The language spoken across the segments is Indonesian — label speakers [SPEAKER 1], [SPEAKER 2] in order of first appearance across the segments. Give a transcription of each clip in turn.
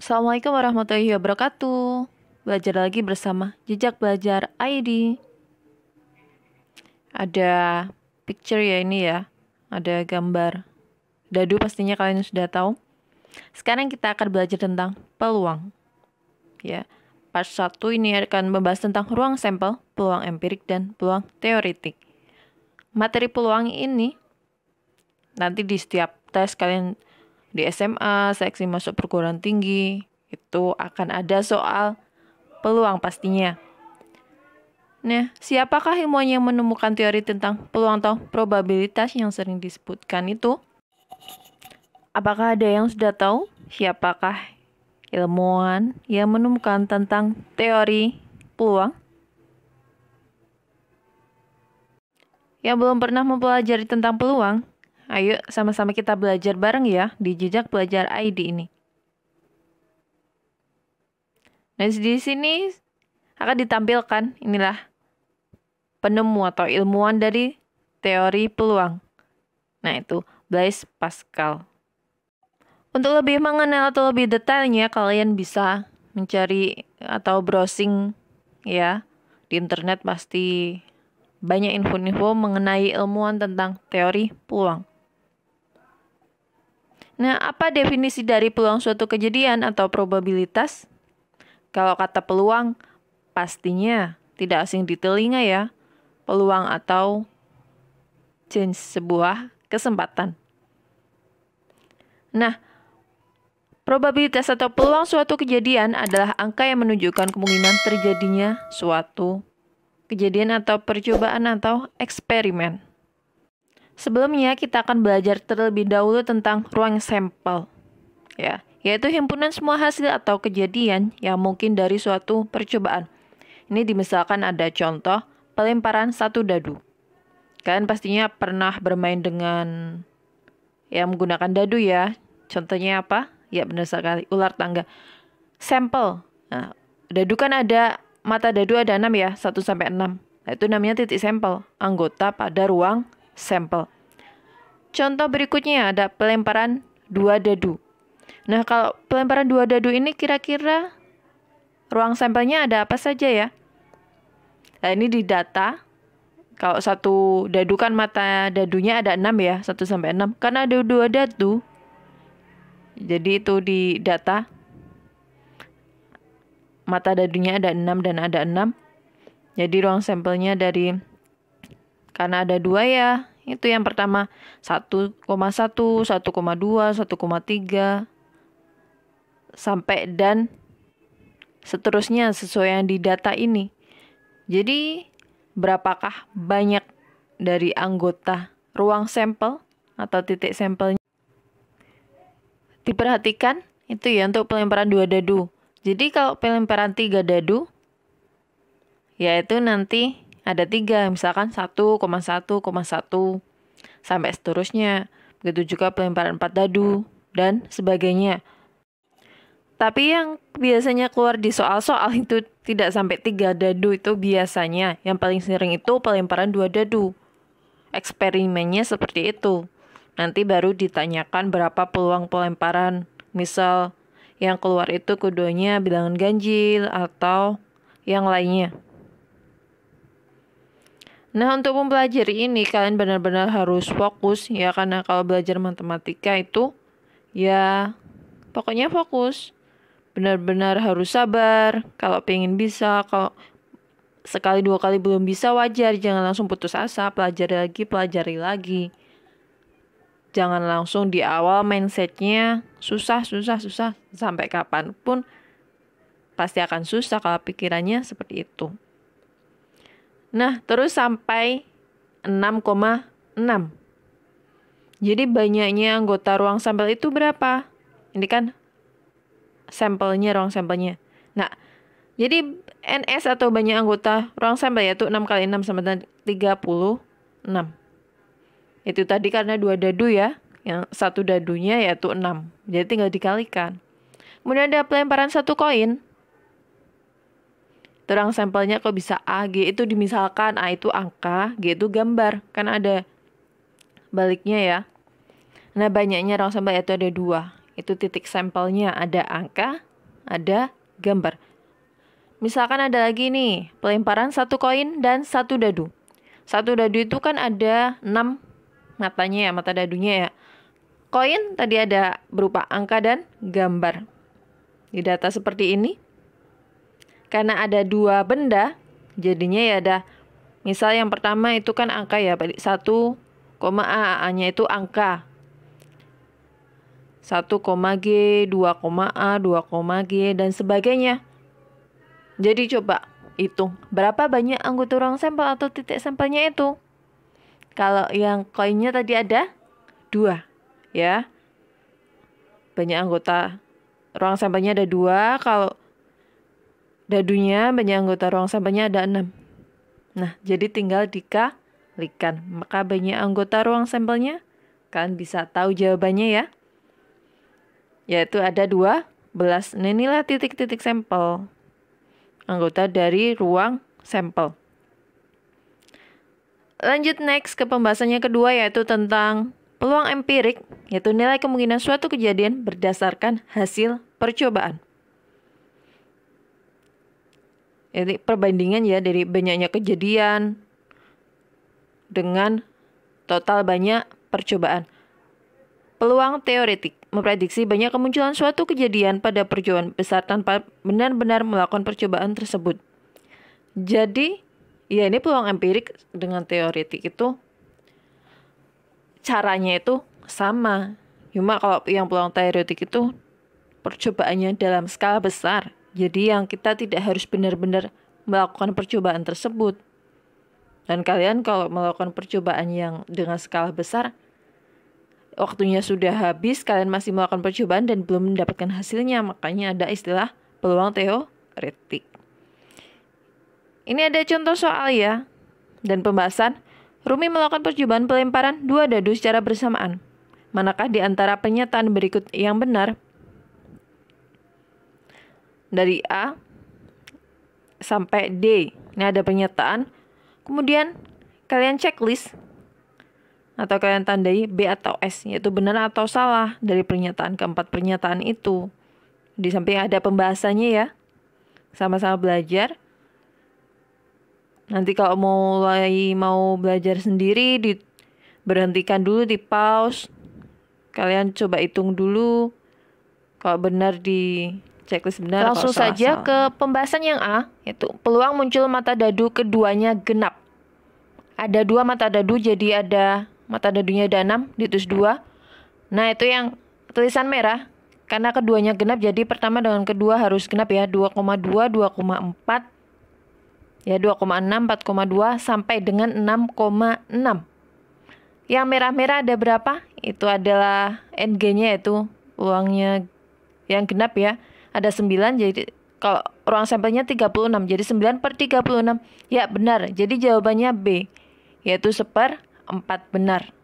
[SPEAKER 1] Assalamualaikum warahmatullahi wabarakatuh. Belajar lagi bersama Jejak Belajar ID. Ada picture ya ini ya. Ada gambar dadu, pastinya kalian sudah tahu. Sekarang kita akan belajar tentang peluang. Ya. Part 1 ini akan membahas tentang ruang sampel, peluang empirik dan peluang teoretik. Materi peluang ini nanti di setiap tes kalian di SMA, seleksi masuk perguruan tinggi, itu akan ada soal peluang pastinya. Nah, siapakah ilmuwan yang menemukan teori tentang peluang atau probabilitas yang sering disebutkan itu? Apakah ada yang sudah tahu siapakah ilmuwan yang menemukan tentang teori peluang? Yang belum pernah mempelajari tentang peluang, ayo sama-sama kita belajar bareng ya di Jejak Belajar ID ini. Nah, di sini akan ditampilkan inilah penemu atau ilmuwan dari teori peluang. Nah, itu Blaise Pascal. Untuk lebih mengenal atau lebih detailnya, kalian bisa mencari atau browsing ya di internet, pasti banyak info-info mengenai ilmuwan tentang teori peluang. Nah, apa definisi dari peluang suatu kejadian atau probabilitas? Kalau kata peluang, pastinya tidak asing di telinga ya. Peluang atau chance, sebuah kesempatan. Nah, probabilitas atau peluang suatu kejadian adalah angka yang menunjukkan kemungkinan terjadinya suatu kejadian atau percobaan atau eksperimen. Sebelumnya kita akan belajar terlebih dahulu tentang ruang sampel, ya, yaitu himpunan semua hasil atau kejadian yang mungkin dari suatu percobaan. Ini dimisalkan ada contoh pelemparan satu dadu. Kalian pastinya pernah bermain dengan yang menggunakan dadu ya. Contohnya apa? Ya benar sekali, ular tangga. Sampel. Nah, dadu kan ada, mata dadu ada 6 ya, 1 sampai 6. Nah, itu namanya titik sampel, anggota pada ruang sampel. Contoh berikutnya ada pelemparan 2 dadu. Nah, kalau pelemparan 2 dadu ini kira-kira ruang sampelnya ada apa saja ya? Nah, ini di data. Kalau satu dadu kan mata dadunya ada 6 ya, 1 sampai 6. Karena ada 2 dadu, jadi itu di data. Mata dadunya ada 6 dan ada 6. Jadi ruang sampelnya dari, karena ada 2 ya, itu yang pertama 1,1, 1,2, 1,3 sampai dan seterusnya sesuai yang di data ini. Jadi berapakah banyak dari anggota ruang sampel atau titik sampelnya? Diperhatikan itu ya untuk pelemparan 2 dadu. Jadi kalau pelemparan 3 dadu, yaitu nanti ada 3, misalkan 1,1 sampai seterusnya. Begitu juga pelemparan 4 dadu dan sebagainya. Tapi yang biasanya keluar di soal-soal itu tidak sampai 3 dadu itu biasanya. Yang paling sering itu pelemparan 2 dadu. Eksperimennya seperti itu. Nanti baru ditanyakan berapa peluang pelemparan. Misal yang keluar itu keduanya bilangan ganjil atau yang lainnya. Nah, untuk mempelajari ini kalian benar-benar harus fokus ya, karena kalau belajar matematika itu ya pokoknya fokus. Benar-benar harus sabar. Kalau pengen bisa, kalau sekali 2 kali belum bisa wajar, jangan langsung putus asa, pelajari lagi. Jangan langsung di awal mindsetnya susah sampai kapanpun pasti akan susah kalau pikirannya seperti itu. Nah, terus sampai 6,6. Jadi banyaknya anggota ruang sampel itu berapa? Ini kan sampelnya, ruang sampelnya. Nah, jadi NS atau banyak anggota ruang sampel yaitu 6 kali 6 sama dengan 36. Itu tadi karena 2 dadu ya. Yang satu dadunya yaitu 6. Jadi tinggal dikalikan. Kemudian ada pelemparan satu koin. Terang sampelnya kok bisa A, G itu dimisalkan A itu angka, G itu gambar. Kan ada baliknya ya. Nah, banyaknya rong sampel itu ada 2. Itu titik sampelnya, ada angka, ada gambar. Misalkan ada lagi nih, pelemparan satu koin dan satu dadu. Satu dadu itu kan ada 6 matanya ya, mata dadunya ya. Koin tadi ada berupa angka dan gambar. Di data seperti ini, karena ada 2 benda, jadinya ya ada, misal yang pertama itu kan angka ya, 1, A, A-nya itu angka. 1, G, 2, A, 2, G, dan sebagainya. Jadi coba hitung berapa banyak anggota ruang sampel atau titik sampelnya itu. Kalau yang koinnya tadi ada 2 ya. Banyak anggota ruang sampelnya ada 2. Kalau dadunya banyak anggota ruang sampelnya ada 6. Nah, jadi tinggal dikalikan. Maka banyak anggota ruang sampelnya, kalian bisa tahu jawabannya ya. Yaitu ada 12. Nah, inilah titik-titik sampel anggota dari ruang sampel. Lanjut next ke pembahasannya kedua, yaitu tentang peluang empirik, yaitu nilai kemungkinan suatu kejadian berdasarkan hasil percobaan. Jadi perbandingan ya dari banyaknya kejadian dengan total banyak percobaan. Peluang teoretik memprediksi banyak kemunculan suatu kejadian pada percobaan besar tanpa benar-benar melakukan percobaan tersebut. Jadi, ya ini peluang empirik dengan teoretik itu caranya itu sama. Cuma kalau yang peluang teoretik itu percobaannya dalam skala besar. Jadi yang kita tidak harus benar-benar melakukan percobaan tersebut. Dan kalian kalau melakukan percobaan yang dengan skala besar, waktunya sudah habis, kalian masih melakukan percobaan dan belum mendapatkan hasilnya. Makanya ada istilah peluang teoretik. Ini ada contoh soal ya. Dan pembahasan, Rumi melakukan percobaan pelemparan 2 dadu secara bersamaan. Manakah di antara pernyataan berikut yang benar? Dari A sampai D. Ini ada pernyataan. Kemudian kalian checklist atau kalian tandai B atau S, yaitu benar atau salah dari pernyataan keempat pernyataan itu. Di samping ada pembahasannya ya. Sama-sama belajar. Nanti kalau mau belajar sendiri, berhentikan dulu, di pause. Kalian coba hitung dulu. Kalau benar di checklist benar.
[SPEAKER 2] Langsung saja ke pembahasan yang A, yaitu peluang muncul mata dadu keduanya genap. Ada 2 mata dadu, jadi ada mata dadunya ada 6, ditulis 2. Nah, itu yang tulisan merah. Karena keduanya genap, jadi pertama dengan kedua harus genap ya. 2,2, 2,4, ya 2,6, 4,2, sampai dengan 6,6. Yang merah-merah ada berapa? Itu adalah NG-nya, yaitu peluangnya yang genap ya. Ada 9, jadi kalau ruang sampelnya 36, jadi 9/36. Ya, benar. Jadi jawabannya B, yaitu 1/4 benar.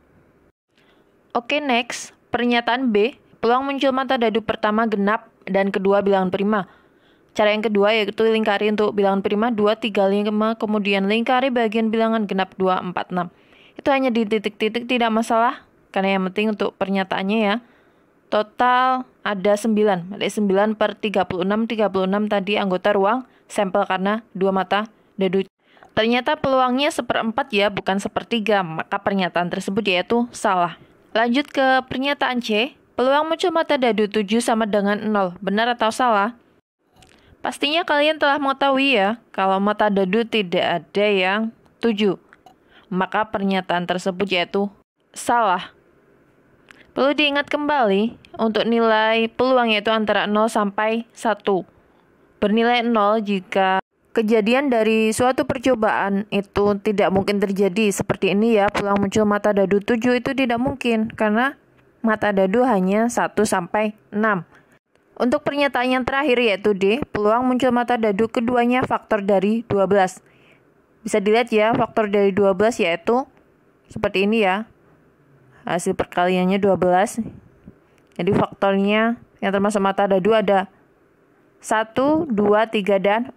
[SPEAKER 2] Oke, next. Pernyataan B, peluang muncul mata dadu pertama genap dan kedua bilangan prima. Cara yang kedua yaitu lingkari untuk bilangan prima 2, 3, 5, kemudian lingkari bagian bilangan genap 2, 4, 6. Itu hanya di titik-titik, tidak masalah, karena yang penting untuk pernyataannya ya. Total ada 9, berarti 9/36, 36 tadi anggota ruang sampel karena 2 mata dadu. Ternyata peluangnya 1/4 ya, bukan 1/3, maka pernyataan tersebut yaitu salah. Lanjut ke pernyataan C, peluang muncul mata dadu 7 sama dengan 0, benar atau salah? Pastinya kalian telah mengetahui ya, kalau mata dadu tidak ada yang 7, maka pernyataan tersebut yaitu salah. Perlu diingat kembali, untuk nilai peluang yaitu antara 0 sampai 1. Bernilai 0 jika kejadian dari suatu percobaan itu tidak mungkin terjadi. Seperti ini ya, peluang muncul mata dadu 7 itu tidak mungkin, karena mata dadu hanya 1 sampai 6. Untuk pernyataan yang terakhir yaitu D, peluang muncul mata dadu keduanya faktor dari 12. Bisa dilihat ya, faktor dari 12 yaitu seperti ini ya.
[SPEAKER 1] hasil perkaliannya 12. Jadi faktornya yang termasuk mata dadu ada 1, 2, 3, dan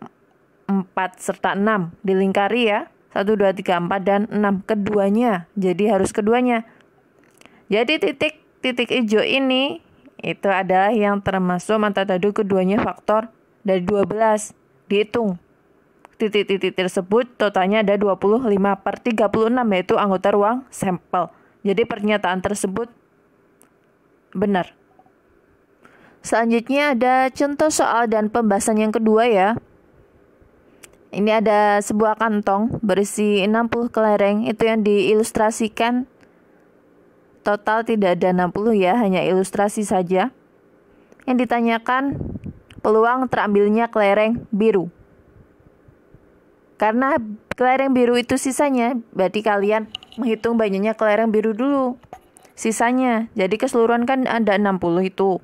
[SPEAKER 1] 4 serta 6. Dilingkari ya. 1, 2, 3, 4, dan 6. Keduanya. Jadi harus keduanya. Jadi titik hijau ini itu adalah yang termasuk mata dadu keduanya faktor dari 12. Dihitung. Titik-titik tersebut totalnya ada 25/36, yaitu anggota ruang sampel. Jadi pernyataan tersebut benar. Selanjutnya ada contoh soal dan pembahasan yang kedua ya. Ini ada sebuah kantong berisi 60 kelereng, itu yang diilustrasikan. Total tidak ada 60 ya, hanya ilustrasi saja. Yang ditanyakan peluang terambilnya kelereng biru. Karena kelereng biru itu sisanya, berarti kalian menghitung banyaknya kelereng biru dulu. Sisanya, jadi keseluruhan kan ada 60 itu.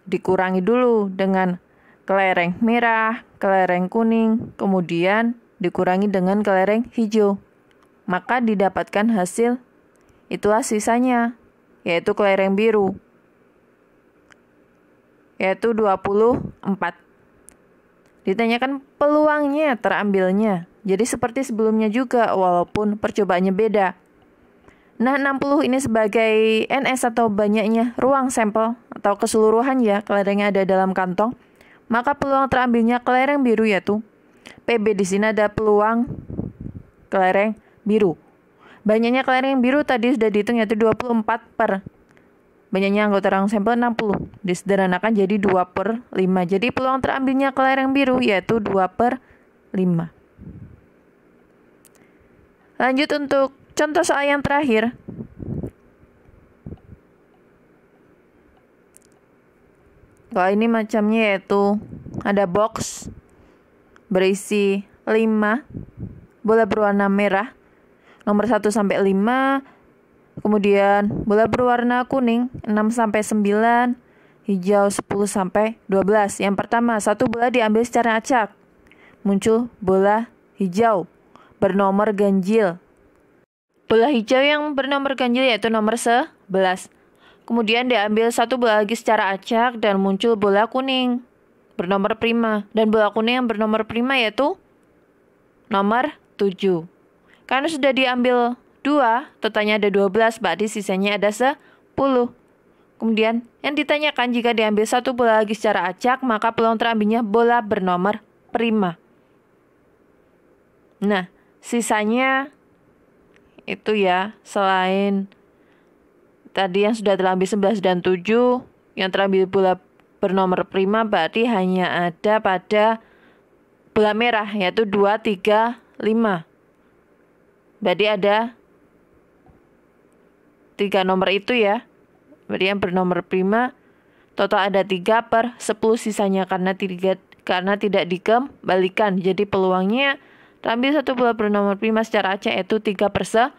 [SPEAKER 1] Dikurangi dulu dengan kelereng merah, kelereng kuning, kemudian dikurangi dengan kelereng hijau. Maka didapatkan hasil, itulah sisanya, yaitu kelereng biru, yaitu 24. Ditanyakan peluangnya terambilnya. Jadi seperti sebelumnya juga, walaupun percobaannya beda. Nah, 60 ini sebagai NS atau banyaknya ruang sampel atau keseluruhan ya kelereng yang ada dalam kantong. Maka peluang terambilnya kelereng biru yaitu PB. Di sini ada peluang kelereng biru. Banyaknya kelereng biru tadi sudah dihitung yaitu 24 per banyaknya anggota ruang sampel 60. Disederhanakan jadi 2/5. Jadi peluang terambilnya kelereng biru yaitu 2/5. Lanjut untuk contoh soal yang terakhir. Kalau ini macamnya yaitu ada box berisi 5 bola berwarna merah nomor 1 sampai 5, kemudian bola berwarna kuning 6 sampai 9, hijau 10 sampai 12. Yang pertama, satu bola diambil secara acak. Muncul bola hijau bernomor ganjil. Bola hijau yang bernomor ganjil yaitu nomor 11. Kemudian diambil satu bola lagi secara acak dan muncul bola kuning bernomor prima. Dan bola kuning yang bernomor prima yaitu nomor 7. Karena sudah diambil 2, totalnya ada 12, berarti sisanya ada 10. Kemudian yang ditanyakan jika diambil satu bola lagi secara acak, maka peluang terambilnya bola bernomor prima. Nah, sisanya itu ya, selain tadi yang sudah terambil 11 dan 7, yang terambil bola bernomor prima berarti hanya ada pada bola merah yaitu 2, 3, 5. Berarti ada 3 nomor itu ya. Berarti yang bernomor prima total ada 3/10 sisanya karena tidak dikembalikan. Jadi peluangnya terambil satu bola bernomor prima secara acak yaitu 3/10.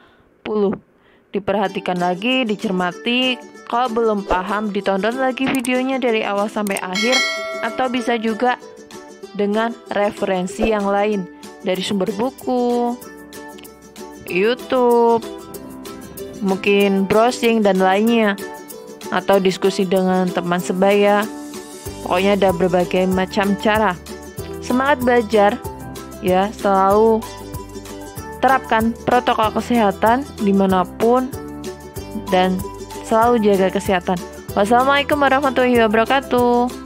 [SPEAKER 1] Diperhatikan lagi, dicermati. Kalau belum paham, ditonton lagi videonya dari awal sampai akhir, atau bisa juga dengan referensi yang lain dari sumber buku, YouTube, mungkin browsing dan lainnya, atau diskusi dengan teman sebaya. Pokoknya ada berbagai macam cara. Semangat belajar ya, selalu terapkan protokol kesehatan dimanapun dan selalu jaga kesehatan. Wassalamualaikum warahmatullahi wabarakatuh.